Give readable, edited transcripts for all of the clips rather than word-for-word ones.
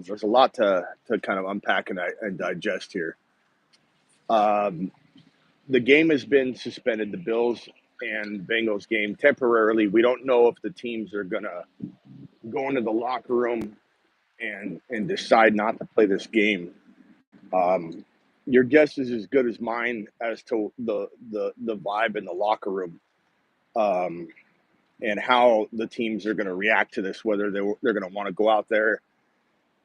There's a lot to kind of unpack and digest here. The game has been suspended, the Bills and Bengals game temporarily. We don't know if the teams are going to go into the locker room and decide not to play this game. Your guess is as good as mine as to the vibe in the locker room, and how the teams are going to react to this, whether they're going to want to go out there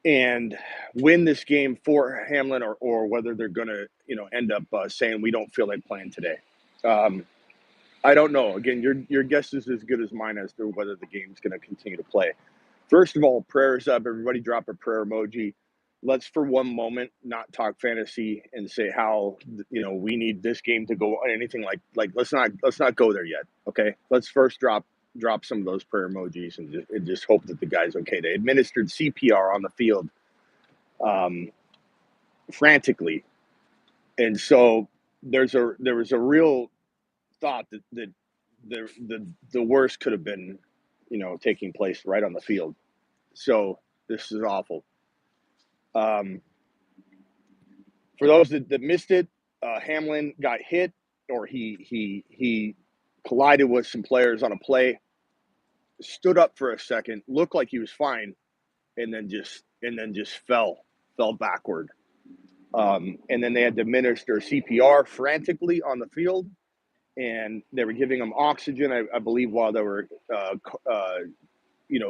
and win this game for Hamlin, or whether they're going to, end up saying we don't feel like playing today. I don't know. Again, your guess is as good as mine as to whether the game's going to continue to play. First of all, prayers up. Everybody drop a prayer emoji. Let's for one moment not talk fantasy and say how we need this game to go anything like let's not go there yet. Okay, let's first drop some of those prayer emojis and just hope that the guy's okay. They administered CPR on the field frantically, and so there was a real thought that the worst could have been taking place right on the field. So this is awful. For those that missed it, Hamlin got hit, or he collided with some players on a play, stood up for a second, looked like he was fine, and then just fell backward. And then they had to administer CPR frantically on the field, and they were giving him oxygen, I believe, while they were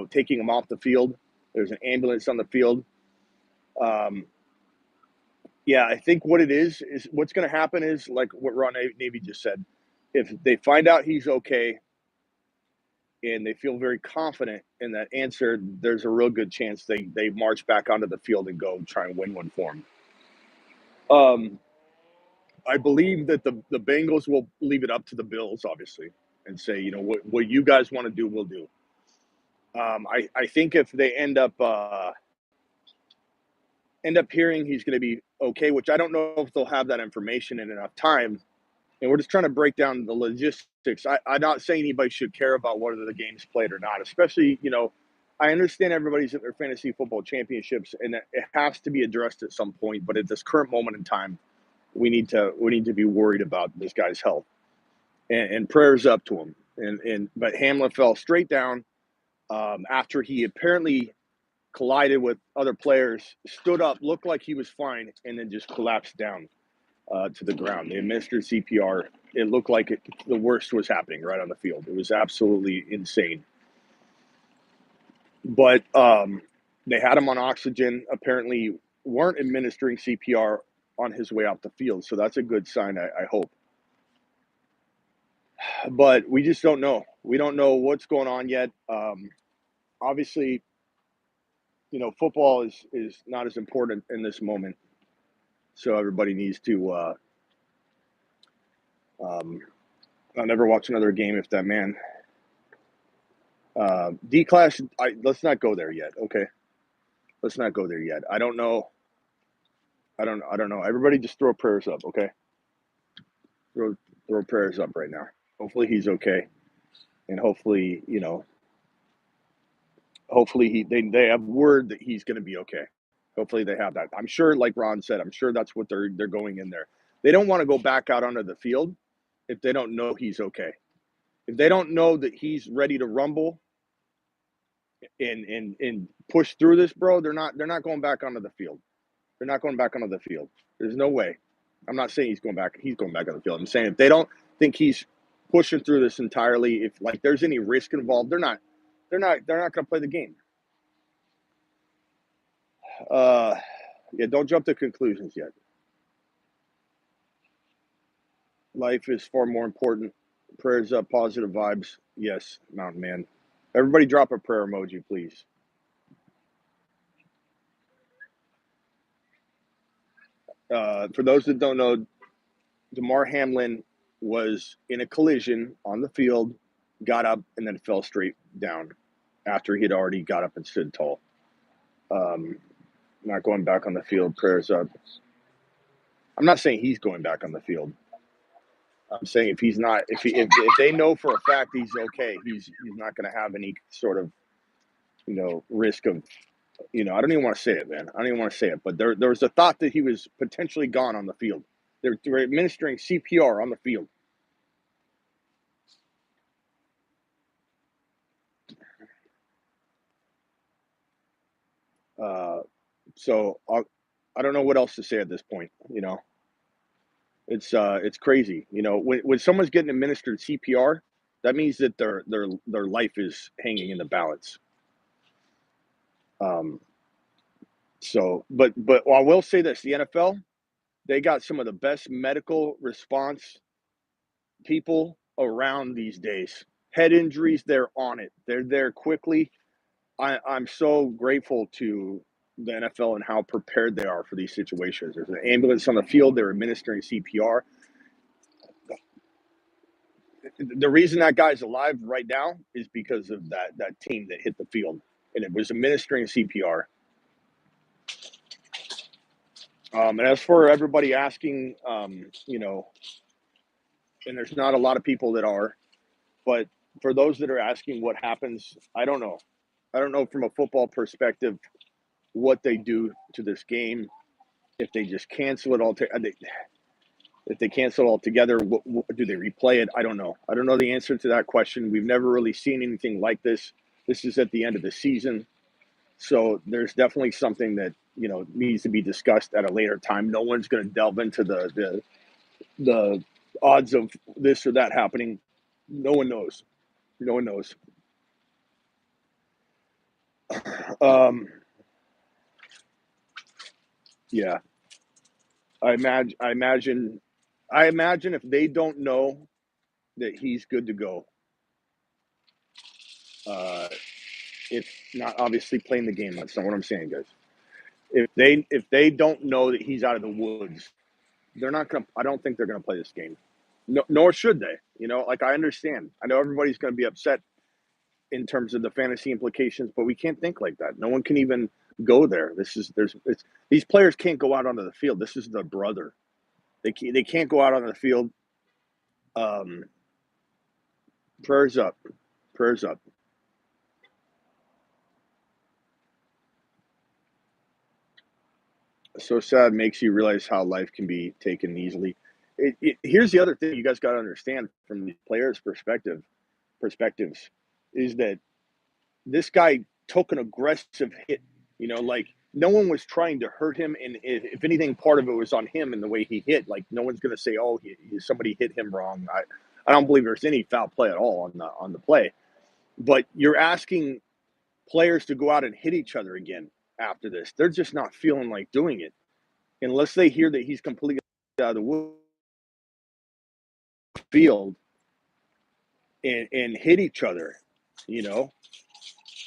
taking him off the field. There's an ambulance on the field. Yeah, I think what it is what's going to happen is like what Ron Navy just said. If they find out he's okay and they feel very confident in that answer, there's a real good chance they march back onto the field and go try and win one for him. I believe that the Bengals will leave it up to the Bills, obviously, and say, what you guys want to do, we'll do. I think if they end up hearing he's going to be okay, which I don't know if they'll have that information in enough time, and we're just trying to break down the logistics. I'm not saying anybody should care about whether the game's played or not, especially, I understand everybody's at their fantasy football championships, and it has to be addressed at some point, but at this current moment in time, we need to be worried about this guy's health, and prayers up to him. But Hamlin fell straight down after he apparently collided with other players, stood up, looked like he was fine, and then just collapsed down to the ground. They administered CPR. It looked like the worst was happening right on the field. It was absolutely insane. But they had him on oxygen, apparently weren't administering CPR on his way out the field. So that's a good sign, I hope. But we just don't know. We don't know what's going on yet. Obviously, football is not as important in this moment. So everybody needs to I'll never watch another game if that man D-Class, let's not go there yet, okay? Let's not go there yet. I don't know. Everybody just throw prayers up, okay? Throw prayers up right now. Hopefully he's okay. And hopefully, they have word that he's going to be okay. Hopefully they have that. I'm sure, like Ron said, I'm sure that's what they're going in there. They don't want to go back out onto the field if they don't know he's okay. If they don't know that he's ready to rumble and push through this, bro, they're not going back onto the field. They're not going back onto the field. There's no way. I'm not saying he's going back on the field. I'm saying if they don't think he's pushing through this entirely, if like there's any risk involved, they're not going to play the game. Yeah, don't jump to conclusions yet. Life is far more important. Prayers up, positive vibes. Yes, Mountain Man. Everybody drop a prayer emoji, please. For those that don't know, Damar Hamlin was in a collision on the field, got up, and then fell straight down after he'd already got up and stood tall. Not going back on the field. Prayers up. I'm not saying he's going back on the field. I'm saying if he's not, if they know for a fact he's okay, he's not going to have any sort of, risk of I don't even want to say it, man. I don't even want to say it, but there was a thought that he was potentially gone on the field. They're administering CPR on the field. So I don't know what else to say at this point. It's crazy. When someone's getting administered CPR, that means that their life is hanging in the balance. Um, but I will say this: the NFL, they got some of the best medical response people around these days. Head injuries, they're on it. They're there quickly. I'm so grateful to the NFL and how prepared they are for these situations. There's an ambulance on the field. They're administering CPR. The reason that guy's alive right now is because of that team that hit the field, and it was administering CPR. And as for everybody asking, and there's not a lot of people that are, but for those that are asking what happens, I don't know. I don't know from a football perspective what they do to this game. If they just cancel it all, if they cancel it altogether, what do they replay it? I don't know. I don't know the answer to that question. We've never really seen anything like this. This is at the end of the season, so there's definitely something that needs to be discussed at a later time. No one's going to delve into the odds of this or that happening. No one knows. No one knows. Um, yeah, I imagine if they don't know that he's good to go, uh, it's not obviously playing the game. That's not what I'm saying, guys. If they don't know that he's out of the woods, they're not gonna. I don't think they're gonna play this game. No, nor should they. Like I understand. I know everybody's gonna be upset in terms of the fantasy implications, but we can't think like that. No one can even go there. These players can't go out onto the field. This is the brother. They can't go out onto the field. Um, prayers up, prayers up. So sad, makes you realize how life can be taken easily. Here's the other thing you guys got to understand from the players' perspectives is that this guy took an aggressive hit. Like no one was trying to hurt him, and if anything, part of it was on him and the way he hit. Like no one's going to say, "Oh, somebody hit him wrong." I don't believe there's any foul play at all on the play. But you're asking players to go out and hit each other again after this. They're just not feeling like doing it unless they hear that he's completely out of the field and hit each other. You know,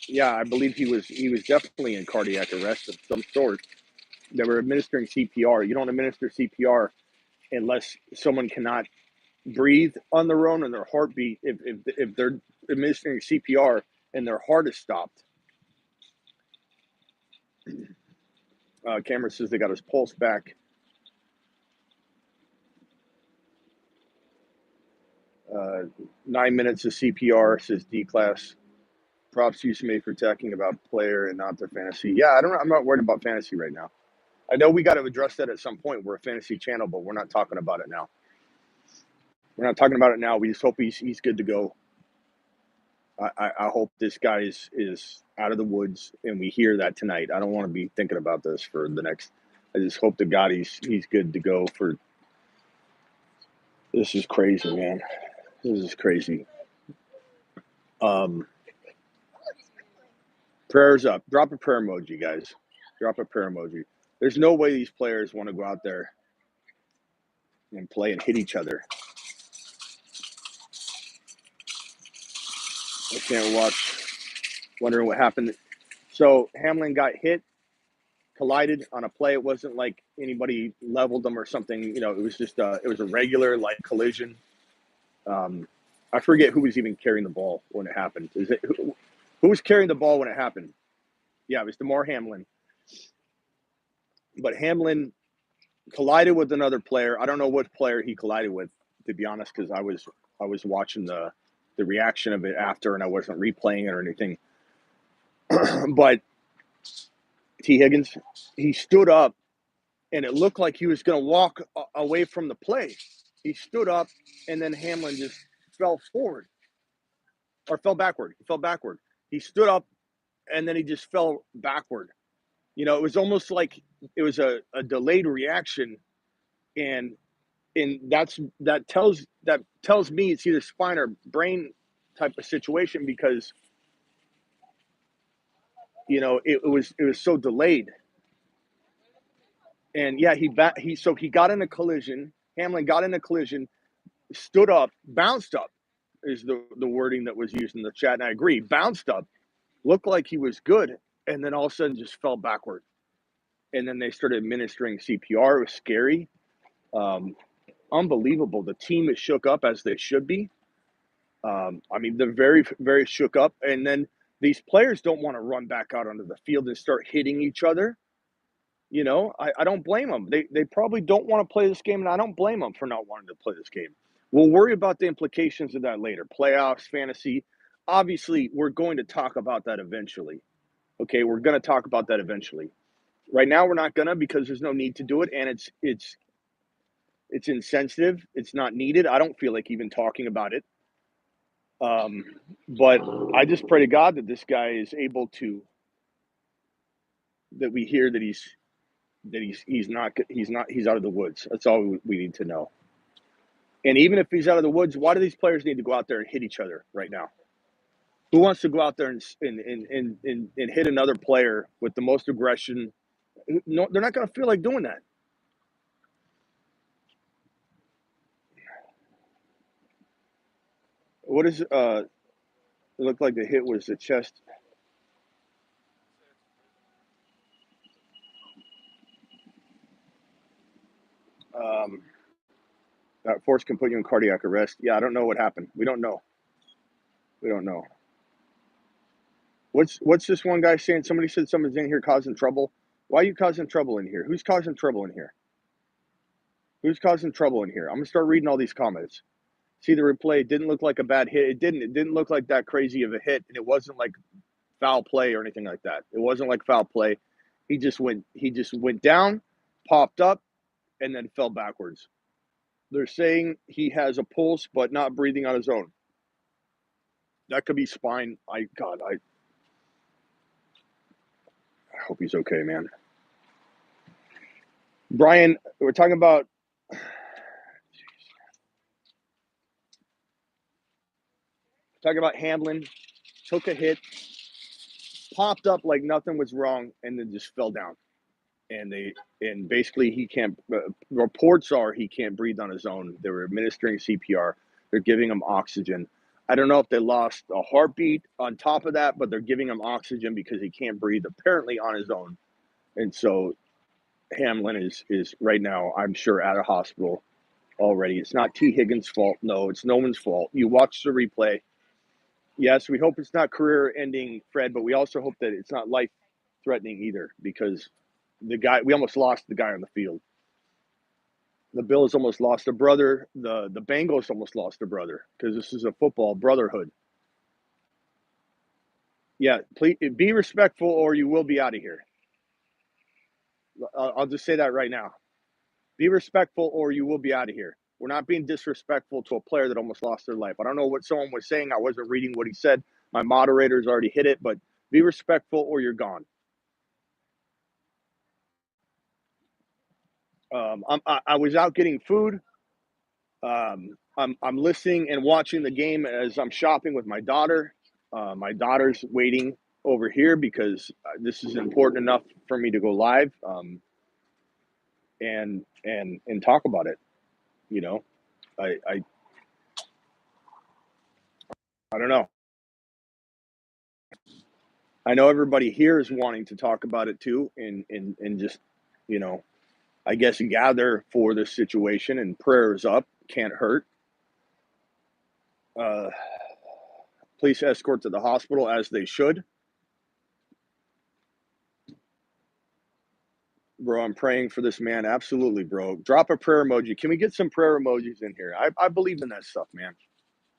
yeah, I believe he was definitely in cardiac arrest of some sort. They were administering CPR. You don't administer CPR unless someone cannot breathe on their own and their heartbeat. If they're administering CPR and their heart is stopped, Cameron says they got his pulse back. 9 minutes of CPR, says D class. Props to Smitty for talking about player and not their fantasy. Yeah, I'm not worried about fantasy right now. I know we got to address that at some point. We're a fantasy channel, but we're not talking about it now. We're not talking about it now. We just hope he's good to go. I hope this guy is out of the woods and we hear that tonight. I don't want to be thinking about this for the next. I just hope to God he's good to go for. This is crazy, man. This is crazy. Um, Prayers up. Drop a prayer emoji, guys. Drop a prayer emoji. There's no way these players want to go out there and play and hit each other. I can't watch. Wondering what happened. So Hamlin got hit, collided on a play. It wasn't like anybody leveled them or something. It was just it was a regular like collision. I forget who was even carrying the ball when it happened. Who was carrying the ball when it happened? Yeah, it was Damar Hamlin. But Hamlin collided with another player. I don't know what player he collided with, to be honest, because I was watching the reaction of it after, and I wasn't replaying it or anything. But T. Higgins, he stood up, and it looked like he was going to walk away from the play. He stood up, and then Hamlin just fell forward or fell backward. He fell backward. He stood up, and then he just fell backward. It was almost like it was a delayed reaction, and that tells me it's either spine or brain type of situation because it was so delayed. And yeah, he got in a collision. Hamlin got in a collision, stood up, bounced up is the wording that was used in the chat, and I agree. Bounced up, looked like he was good, and then all of a sudden just fell backward. And then they started administering CPR. It was scary. Unbelievable. The team is shook up as they should be. They're very, very shook up. And then these players don't want to run back out onto the field and start hitting each other. I don't blame them. They probably don't want to play this game, and I don't blame them for not wanting to play this game. We'll worry about the implications of that later. Playoffs, fantasy. Obviously, we're going to talk about that eventually. Okay, we're going to talk about that eventually. Right now, we're not going to because there's no need to do it, and it's insensitive. It's not needed. I don't feel like even talking about it. But I just pray to God that this guy is able to, that we hear that he's out of the woods. That's all we need to know. And even if he's out of the woods, why do these players need to go out there and hit each other right now? Who wants to go out there and hit another player with the most aggression? No, they're not going to feel like doing that. What is it looked like the hit was the chest. That force can put you in cardiac arrest. Yeah, I don't know what happened. We don't know. What's this one guy saying? Somebody said someone's in here causing trouble. Why are you causing trouble in here? Who's causing trouble in here? Who's causing trouble in here? I'm gonna start reading all these comments. See the replay. It didn't look like a bad hit. It didn't look like that crazy of a hit, and it wasn't like foul play or anything like that. It wasn't like foul play. He just went down, popped up, and then fell backwards. They're saying he has a pulse but not breathing on his own. That could be spine. I hope he's okay, man. Brian, we're talking about Hamlin, took a hit, popped up like nothing was wrong, and then just fell down. And basically he can't. Reports are he can't breathe on his own. They were administering CPR. They're giving him oxygen. I don't know if they lost a heartbeat on top of that, but they're giving him oxygen because he can't breathe apparently on his own. And so Hamlin is right now, I'm sure, at a hospital already. It's not T. Higgins' fault. No, it's no one's fault. You watch the replay. Yes, we hope it's not career-ending, Fred, but we also hope that it's not life-threatening either because we almost lost the guy on the field. The Bills almost lost a brother. The Bengals almost lost a brother because this is a football brotherhood. Yeah, please be respectful or you will be out of here. I'll just say that right now. Be respectful or you will be out of here. We're not being disrespectful to a player that almost lost their life. I don't know what someone was saying. I wasn't reading what he said. My moderators already hit it, but be respectful or you're gone. I was out getting food. I'm listening and watching the game as I'm shopping with my daughter. My daughter's waiting over here because this is important enough for me to go live and talk about it. I don't know. I know everybody here is wanting to talk about it too, and just I guess gather for this situation, and prayers up can't hurt. Police escort to the hospital as they should. Bro, I'm praying for this man. Absolutely, bro. Drop a prayer emoji. Can we get some prayer emojis in here? I believe in that stuff, man.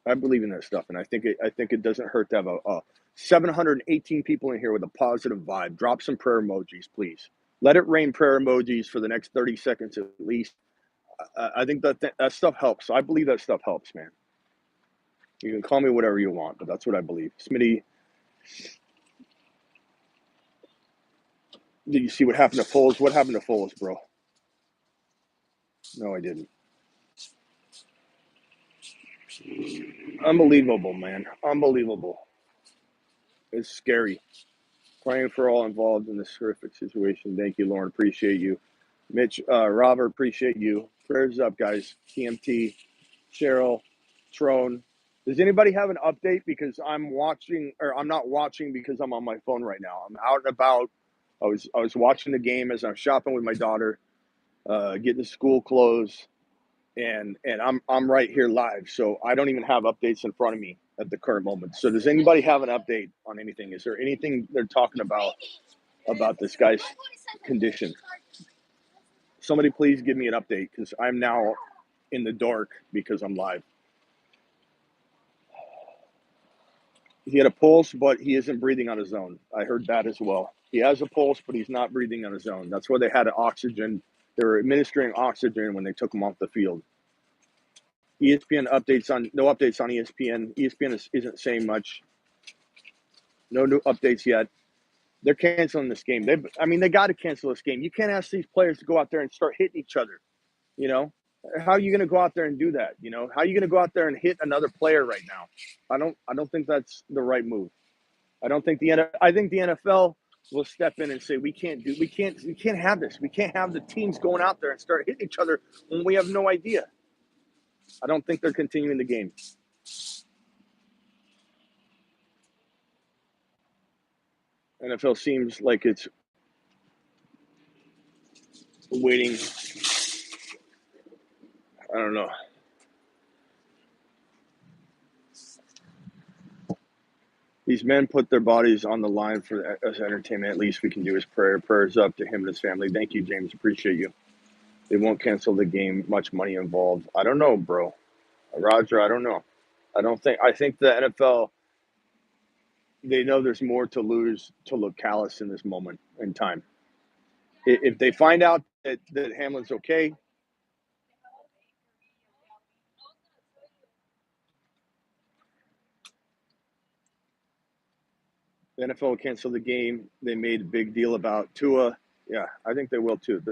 I believe in that stuff, and I think it doesn't hurt to have a 718 people in here with a positive vibe. Drop some prayer emojis, please. Let it rain prayer emojis for the next 30 seconds at least. I think that stuff helps. I believe that stuff helps, man. You can call me whatever you want, but that's what I believe. Smitty, did you see what happened to Foles? What happened to Foles, bro? No, I didn't. Unbelievable, man. Unbelievable. It's scary. Praying for all involved in this horrific situation. Thank you, Lauren. Appreciate you. Mitch, Robert, appreciate you. Prayers up, guys. TMT, Cheryl, Trone. Does anybody have an update? Because I'm watching, or I'm not watching because I'm on my phone right now. I'm out and about. I was watching the game as I'm shopping with my daughter, getting school clothes, and I'm right here live. So I don't even have updates in front of me at the current moment. So does anybody have an update on anything? Is there anything they're talking about this guy's condition? Somebody please give me an update because I'm now in the dark because I'm live. He had a pulse, but he isn't breathing on his own. I heard that as well. He has a pulse, but he's not breathing on his own. That's why they had oxygen. They were administering oxygen when they took him off the field. ESPN updates on no updates on ESPN. ESPN isn't saying much. No new updates yet. They're canceling this game. They got to cancel this game. You can't ask these players to go out there and start hitting each other. You know, how are you going to go out there and do that? You know, how are you going to go out there and hit another player right now? I don't think that's the right move. I think the NFL will step in and say we can't have this. We can't have the teams going out there and start hitting each other when we have no idea. I don't think they're continuing the game. NFL seems like it's waiting. I don't know. These men put their bodies on the line for us entertainment. At least we can do is prayer. Prayers up to him and his family. Thank you, James. Appreciate you. They won't cancel the game. Much money involved. I don't know, bro. Roger, I don't know. I think the NFL, they know there's more to lose to look callous in this moment in time. If they find out that Hamlin's okay, the NFL will cancel the game. They made a big deal about Tua. Yeah, I think they will too.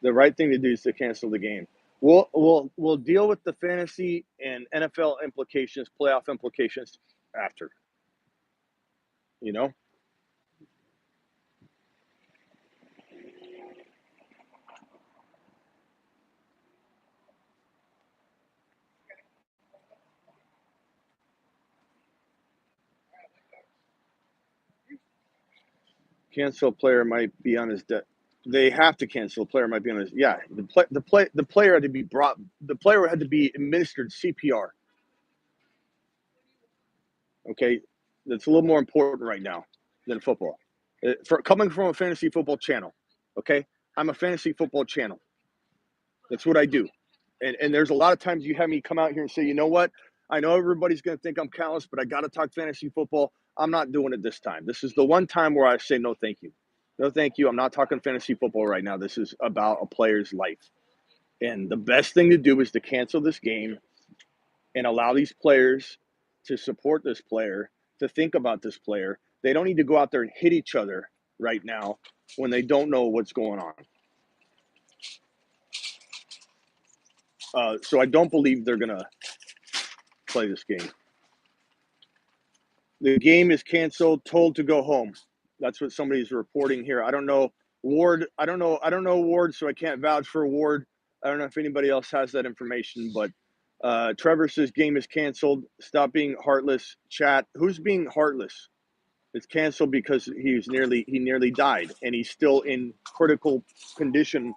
The right thing to do is to cancel the game. We'll deal with the fantasy and NFL implications, playoff implications after. You know, cancel player might be on his death. They have to cancel. Player might be on his. Yeah, the player had to be brought. The player had to be administered CPR. Okay, that's a little more important right now than football. For coming from a fantasy football channel, okay, I'm a fantasy football channel. That's what I do. And there's a lot of times you have me come out here and say, you know what? I know everybody's going to think I'm callous, but I got to talk fantasy football. I'm not doing it this time. This is the one time where I say no, thank you. No, thank you. I'm not talking fantasy football right now. This is about a player's life. And the best thing to do is to cancel this game and allow these players to support this player, to think about this player. They don't need to go out there and hit each other right now when they don't know what's going on. So I don't believe they're going to play this game. The game is canceled, told to go home. That's what somebody's reporting here. I don't know Ward. I don't know Ward, so I can't vouch for Ward. I don't know if anybody else has that information, but Trevor says game is canceled. Stop being heartless. Chat. Who's being heartless? It's canceled because he nearly died, and he's still in critical condition,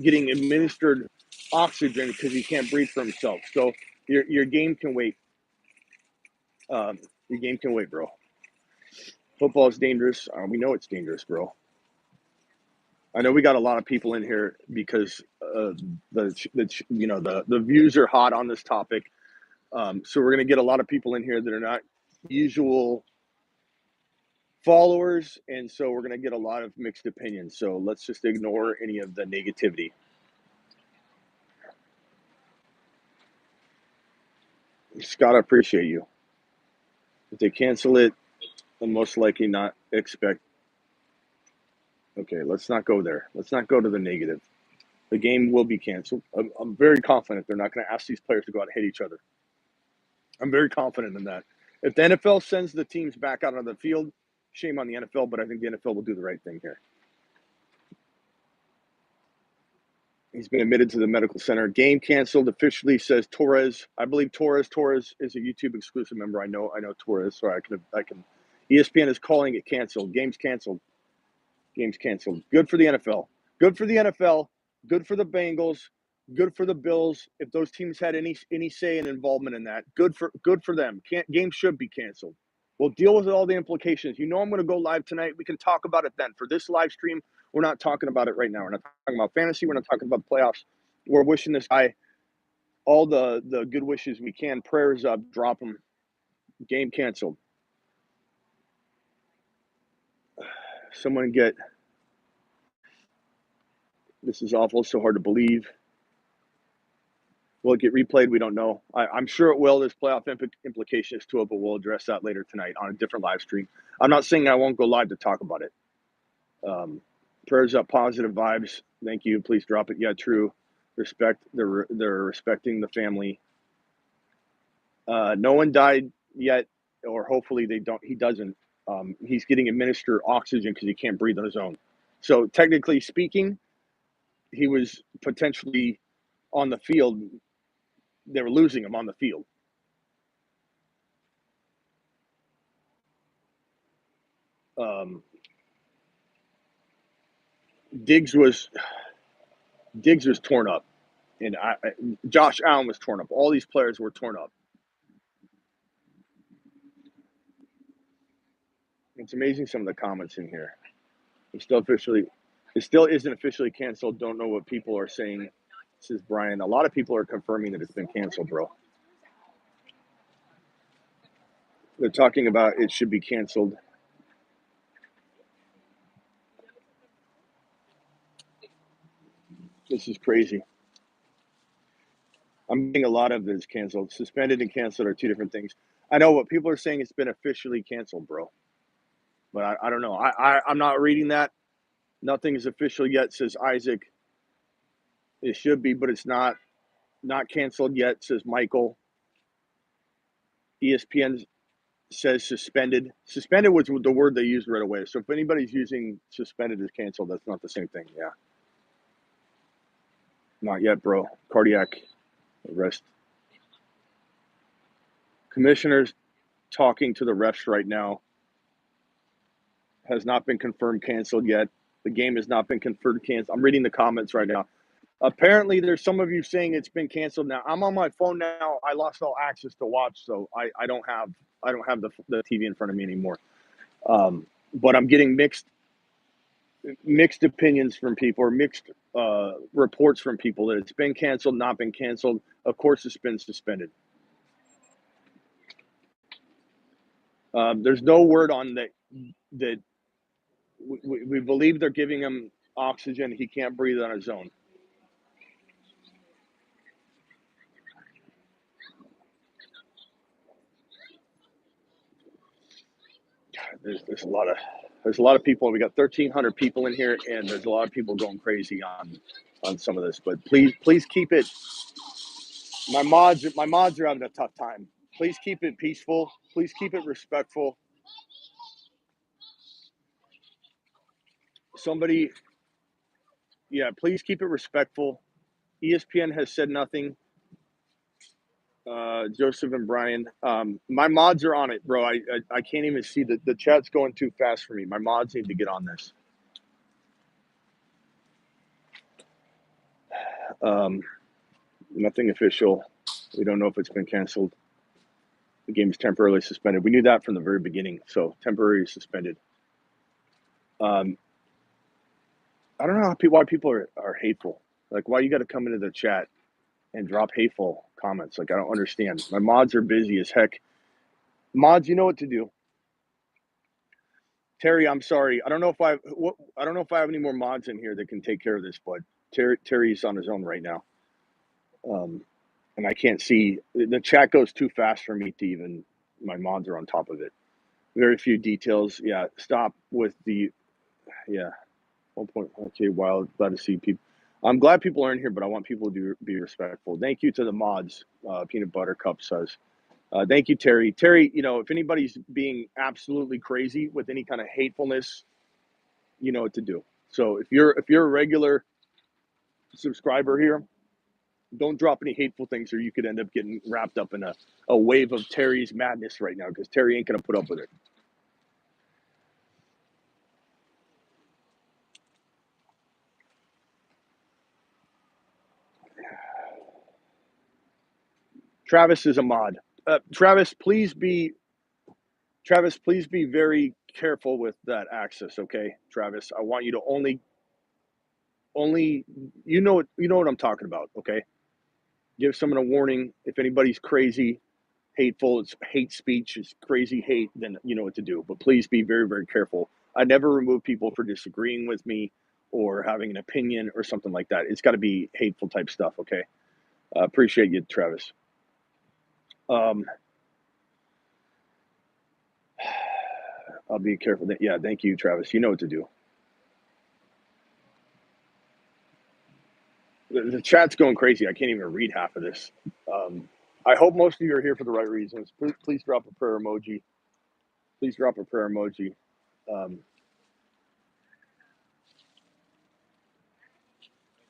getting administered oxygen because he can't breathe for himself. So your game can wait. Your game can wait, bro. Football is dangerous. We know it's dangerous, bro. I know we got a lot of people in here because the views are hot on this topic. So we're gonna get a lot of people in here that are not usual followers, and so we're going to get a lot of mixed opinions. So let's just ignore any of the negativity. Scott, I appreciate you. If they cancel it, I'll most likely not expect. Okay, let's not go there. Let's not go to the negative. The game will be canceled. I'm very confident they're not going to ask these players to go out and hit each other. I'm very confident in that. If the NFL sends the teams back out on the field, shame on the NFL, but I think the NFL will do the right thing here. He's been admitted to the medical center. Game canceled officially, says Torres. I believe Torres is a YouTube exclusive member. I know Torres, so I can. ESPN is calling it canceled. Game's canceled. Game's canceled. Good for the NFL. Good for the NFL. Good for the Bengals. Good for the Bills. If those teams had any say and involvement in that, good for them. Game should be canceled. We'll deal with all the implications. You know I'm going to go live tonight. We can talk about it then. For this live stream, we're not talking about it right now. We're not talking about fantasy. We're not talking about playoffs. We're wishing this guy all the good wishes we can. Prayers up. Drop him. Game canceled. Someone get... This is awful. So hard to believe. Will it get replayed? We don't know. I'm sure it will. There's playoff implications to it, but we'll address that later tonight on a different live stream. I'm not saying I won't go live to talk about it. Prayers up, positive vibes. Thank you. Please drop it. Yeah, true. Respect. They're respecting the family. No one died yet, or hopefully they don't. He doesn't. He's getting administered oxygen because he can't breathe on his own. So technically speaking, he was potentially on the field. They were losing him on the field. Diggs was torn up, and Josh Allen was torn up. All these players were torn up. It's amazing some of the comments in here. It still isn't officially canceled. Don't know what people are saying. Says Brian. A lot of people are confirming that it's been canceled, bro. They're talking about it should be canceled. This is crazy. I'm getting a lot of this canceled. Suspended and canceled are two different things. I know what people are saying. It's been officially canceled, bro. But I don't know. I'm not reading that. Nothing is official yet, says Isaac. It should be, but it's not canceled yet, says Michael. ESPN says suspended. Suspended was the word they used right away. So if anybody's using suspended as canceled, that's not the same thing. Yeah. Not yet, bro. Cardiac arrest. Commissioners talking to the refs right now. Has not been confirmed canceled yet. The game has not been confirmed canceled. I'm reading the comments right now. Apparently, there's some of you saying it's been canceled now. I'm on my phone now. I lost all access to watch, so I don't have the TV in front of me anymore. But I'm getting mixed opinions from people, or mixed reports from people that it's been canceled, not been canceled. Of course, it's been suspended. There's no word on that. We believe they're giving him oxygen. He can't breathe on his own. There's a lot of people. We got 1,300 people in here, and there's a lot of people going crazy on some of this. But please keep it. My mods are having a tough time. Please keep it peaceful. Please keep it respectful. Please keep it respectful. ESPN has said nothing. Joseph and Brian, my mods are on it, bro. I can't even see the chat's going too fast for me. My mods need to get on this. Nothing official. We don't know if it's been canceled. The game is temporarily suspended. We knew that from the very beginning. So temporarily suspended. I don't know why people are hateful. Like, why you got to come into the chat and drop hateful comments? Like, I don't understand. My mods are busy as heck. Mods, you know what to do. Terry, I'm sorry. I don't know if I have any more mods in here that can take care of this, but Terry's on his own right now. And I can't see the chat goes too fast for me to even my mods are on top of it. Very few details. Yeah, stop with the yeah. 1 point. Okay, wild. Glad to see people. I'm glad people are in here, but I want people to be respectful. Thank you to the mods. Peanut Butter Cup says. Thank you, Terry. Terry, if anybody's being absolutely crazy with any kind of hatefulness, you know what to do. So if you're a regular subscriber here, don't drop any hateful things, or you could end up getting wrapped up in a wave of Terry's madness right now, because Terry ain't gonna put up with it. Travis is a mod. Travis, please be very careful with that access, okay? Travis, I want you to only you know what I'm talking about, okay? Give someone a warning. If anybody's crazy, hateful, it's hate speech, it's crazy hate, then you know what to do. But please be very, very careful. I never remove people for disagreeing with me or having an opinion or something like that. It's got to be hateful type stuff, okay? Appreciate you, Travis. I'll be careful. Yeah, thank you, Travis. You know what to do. The chat's going crazy. I can't even read half of this. I hope most of you are here for the right reasons. Please drop a prayer emoji. Please drop a prayer emoji.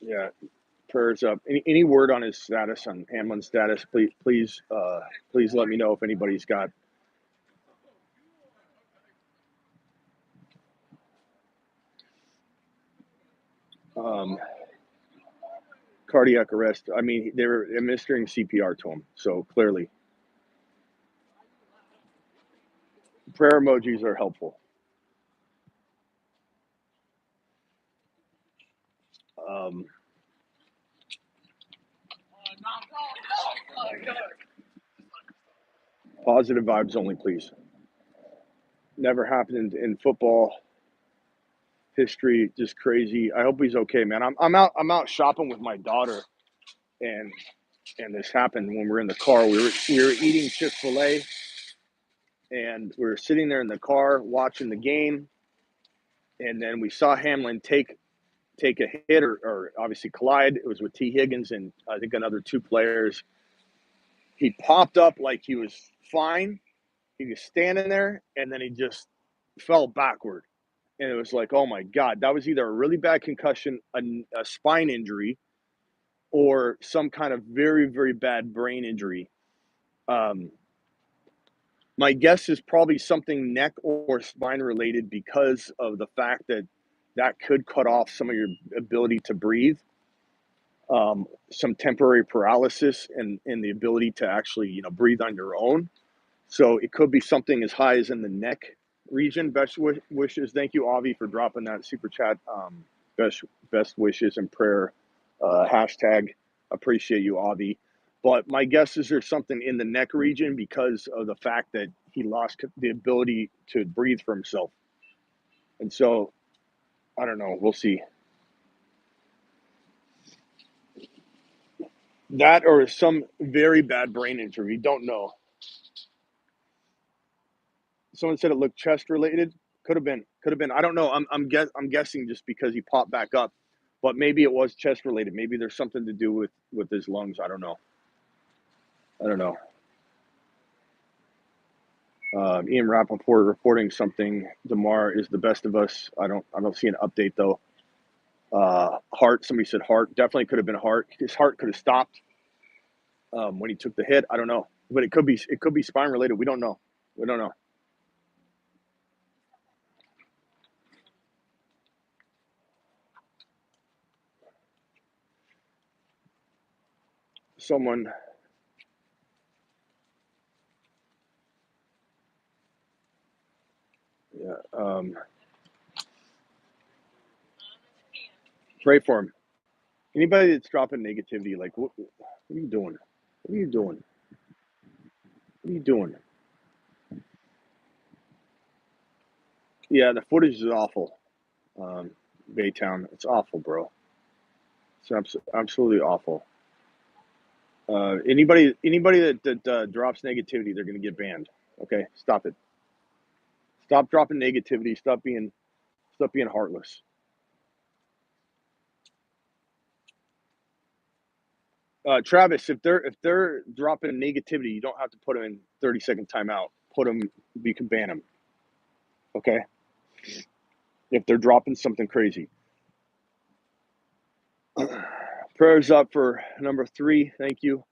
Yeah, prayers up. Any word on his status, on Hamlin's status? Please let me know if anybody's got. Cardiac arrest. I mean, they were administering CPR to him, so clearly, prayer emojis are helpful. Positive vibes only, please. Never happened in football history. Just crazy. I hope he's okay, man. I'm out shopping with my daughter, and this happened when we were in the car. We were eating Chick-fil-A, and we were sitting there in the car watching the game, and then we saw Hamlin take a hit or obviously collide. It was with T. Higgins and I think another two players. He popped up like he was fine. He was standing there, and then he just fell backward. And it was like, oh my God, that was either a really bad concussion, a spine injury, or some kind of very, very bad brain injury. My guess is probably something neck or spine related, because of the fact that could cut off some of your ability to breathe, some temporary paralysis, and the ability to actually breathe on your own. So it could be something as high as in the neck region. Best wishes. Thank you, Avi, for dropping that super chat. Best wishes and prayer hashtag. Appreciate you, Avi. But my guess is there's something in the neck region because of the fact that he lost the ability to breathe for himself. And so, I don't know. We'll see. That or some very bad brain injury. We don't know. Someone said it looked chest related. Could have been. Could have been. I don't know. I'm guessing just because he popped back up, but maybe it was chest related. Maybe there's something to do with his lungs. I don't know. I don't know. Ian Rappaport reporting something. DeMar is the best of us. I don't see an update though. Heart. Somebody said heart. Definitely could have been heart. His heart could have stopped when he took the hit. I don't know, but it could be spine related. We don't know. We don't know. Someone. Yeah. Pray for him. Anybody that's dropping negativity, like what are you doing? What are you doing? What are you doing? Yeah, the footage is awful. Baytown, it's awful, bro. It's absolutely awful. Anybody that drops negativity, they're gonna get banned. Okay, stop it. Stop dropping negativity. Stop being heartless. Travis, if they're dropping negativity, you don't have to put them in 30-second timeout. Put them. You can ban them. Okay. If they're dropping something crazy. Prayers up for number 3. Thank you.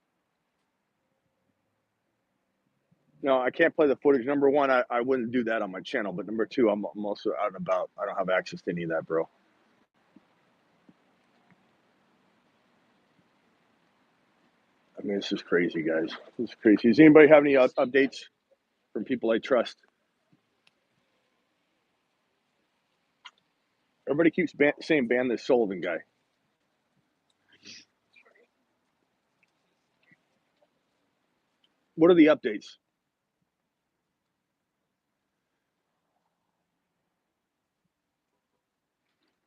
No, I can't play the footage. Number 1, I wouldn't do that on my channel. But number 2, I'm also out and about. I don't have access to any of that, bro. I mean, this is crazy, guys. This is crazy. Does anybody have any updates from people I trust? Everybody keeps saying ban this Sullivan guy. What are the updates?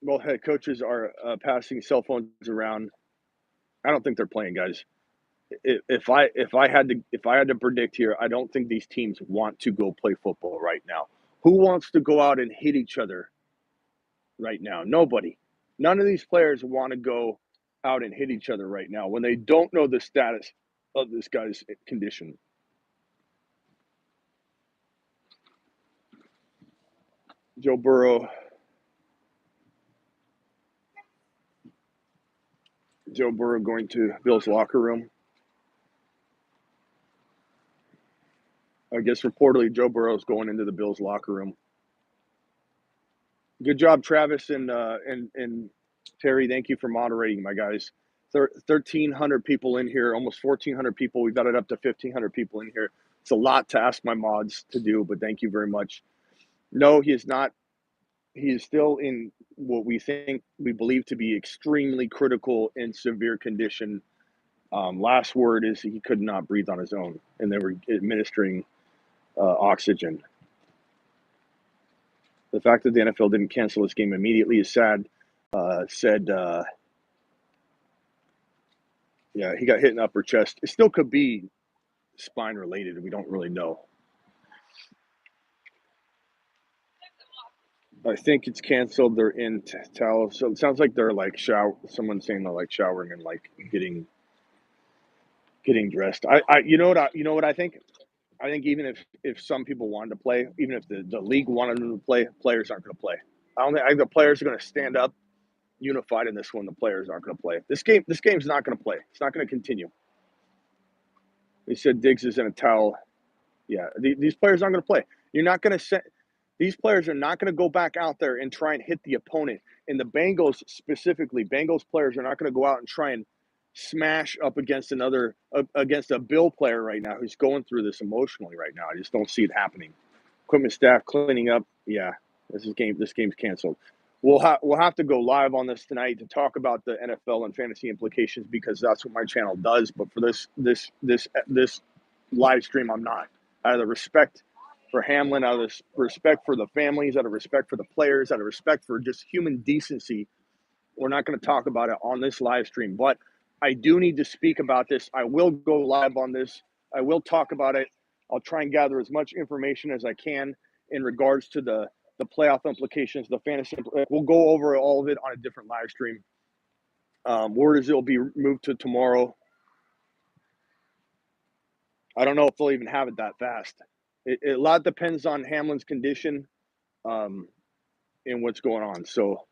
Well, head coaches are passing cell phones around. I don't think they're playing, guys. If I had to predict here, I don't think these teams want to go play football right now. Who wants to go out and hit each other right now? Nobody. None of these players want to go out and hit each other right now when they don't know the status of this guy's condition. Joe Burrow. Joe Burrow going to Bill's locker room. I guess reportedly Joe Burrow's going into the Bills locker room. Good job, Travis and Terry. Thank you for moderating, my guys. 1,300 people in here, almost 1,400 people. We've got it up to 1,500 people in here. It's a lot to ask my mods to do, but thank you very much. No, he is not. He is still in what we believe to be extremely critical and severe condition. Last word is he could not breathe on his own, and they were administering oxygen. The fact that the NFL didn't cancel this game immediately is sad. Said, yeah, he got hit in the upper chest. It still could be spine related. We don't really know. I think it's canceled. They're in towel. So it sounds like they're like someone's saying they're like showering and like getting dressed. You know what I think? I think even if some people wanted to play, even if the league wanted them to play, players aren't going to play. I think the players are going to stand up unified in this one. The players aren't going to play. This game's not going to play. It's not going to continue. They said Diggs is in a towel. Yeah, these players aren't going to play. You're not going to set. These players are not going to go back out there and try and hit the opponent. And the Bengals specifically, Bengals players are not going to go out and try and smash up against against a Bill player right now who's going through this emotionally right now. I just don't see it happening. Equipment staff cleaning up. Yeah, this game's canceled. We'll have to go live on this tonight to talk about the NFL and fantasy implications because that's what my channel does. But for this live stream, I'm not. Out of the respect for Hamlin, out of the respect for the families, out of respect for the players, out of respect for just human decency, we're not going to talk about it on this live stream. But I do need to speak about this. I will go live on this. I will talk about it. I'll try and gather as much information as I can in regards to the playoff implications, the fantasy. We'll go over all of it on a different live stream. Word is it'll be moved to tomorrow. I don't know if they'll even have it that fast. A lot depends on Hamlin's condition and what's going on. So,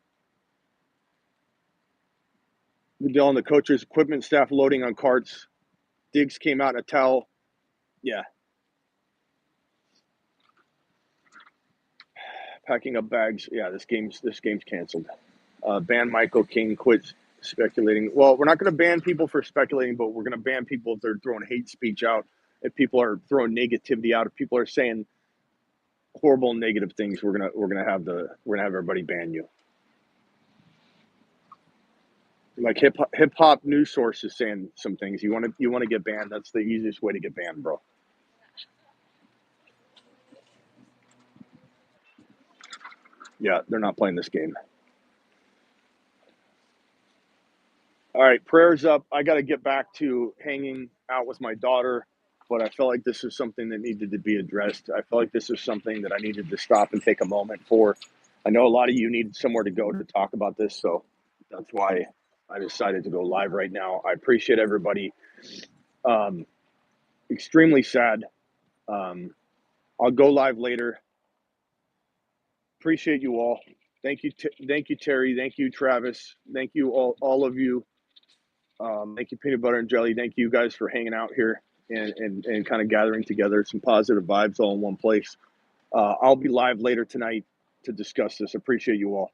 on the coaches, equipment staff loading on carts. Diggs came out in a towel. Yeah. Packing up bags. Yeah, this game's canceled. Ban Michael King quits speculating. Well, we're not going to ban people for speculating, but we're going to ban people if they're throwing hate speech out. If people are throwing negativity out, if people are saying horrible and negative things, we're gonna have everybody ban you. Like hip hop news sources saying some things. You want to get banned. That's the easiest way to get banned, bro. Yeah, they're not playing this game. All right, prayers up. I got to get back to hanging out with my daughter, but I felt like this is something that needed to be addressed. I felt like this is something that I needed to stop and take a moment for. I know a lot of you need somewhere to go to talk about this, so that's why I decided to go live right now. I appreciate everybody. Um, Extremely sad. Um, I'll go live later. Appreciate you all. Thank you, thank you, Terry. Thank you, Travis. Thank you, all of you. Thank you, Peanut Butter and Jelly. Thank you guys for hanging out here and kind of gathering together some positive vibes all in one place. I'll be live later tonight to discuss this. Appreciate you all.